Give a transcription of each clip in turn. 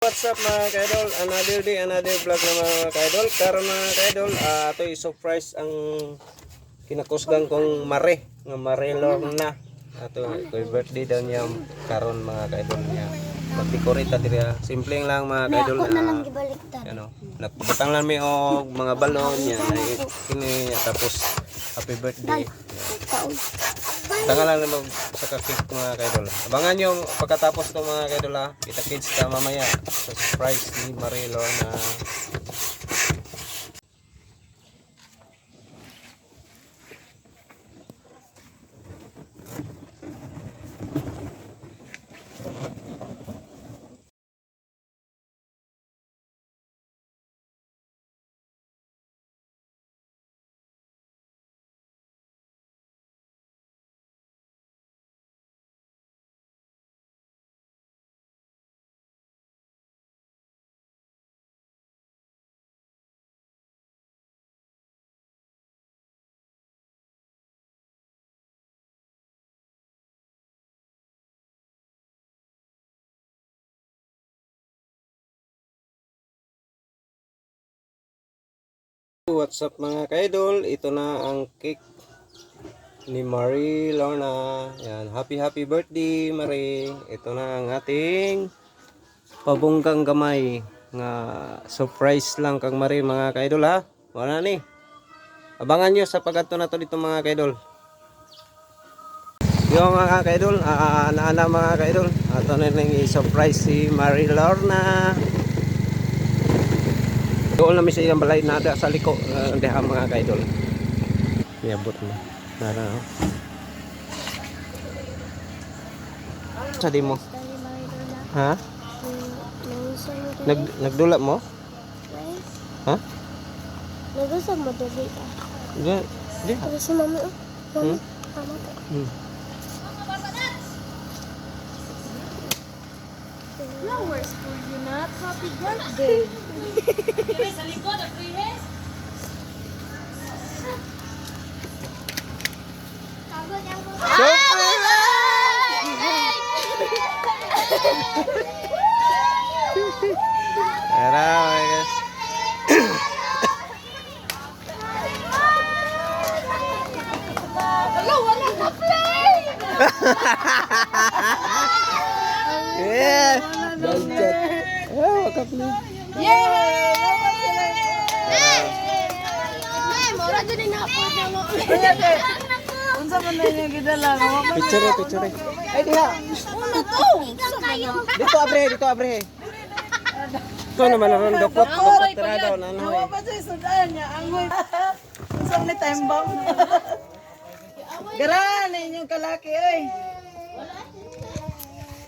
What's up mga kaidol? Another day, another vlog na mga kaidol. Karon mga kaidol, ito i-surprise ang kinakusgan kong mare, nga mare Lorna. Ato, ko'y birthday daw niya karon mga kaidol niya. Nagdekorita dira. Simpleng lang mga kaidol. Ako na lang gibaliktad. Ano, nagputang lang mi og mga balon niya. Kini tapos happy birthday. Tanga lang naman sa cake mga kaidol. Abangan yung pagkatapos ng mga kaidol ha. Kita kids ka mamaya sa surprise ni Marie Lorna. What's up mga kaidol? Ito na ang cake ni Marie Lorna. Yan, happy birthday Marie. Ito na ang ating pabungkang gamay nga surprise lang kang Marie mga kaidol ha. Wala ni. Abangan nyo sa pagkatto na to dito mga kaidol. Yung mga kaidol, naana mga kaidol. Ato na lang i-surprise si Marie Lorna. Doon namin sa iyang balay nada sa liko deha mga kaidol. Iabot mo. Nara. Sa di mo? Ha? Nagdula mo? Ha? Nagusto mo dali ka. Di. Pero si mami, mami, tama ka. Flowers for you, not happy birthday. Sa likod, ang prihes. Wala na play! Yeah! Budget. Oh, kapli. Yay! Mura din na po na mo. Unsa man na yung gidala mo? Picture. Ay, diha. Una to. Dito abre. Ito naman ang dokot. Dokot daw na ano eh. Pa sa sudan niya, angoy. Unsa ni time bomb? Garan inyong kalaki oy.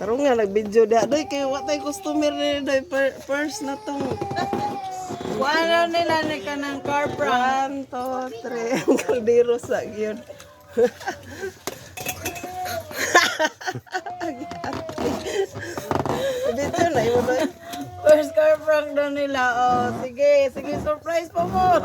Taro nga nag-video da. Doy kay watay customer ni doy first na to. Wala nila ni kanang car prank. 1, 2, 3. Ang kaldero sa gyud. Video na imo doy. First car prank daw nila. Oh, sige, surprise pa mo.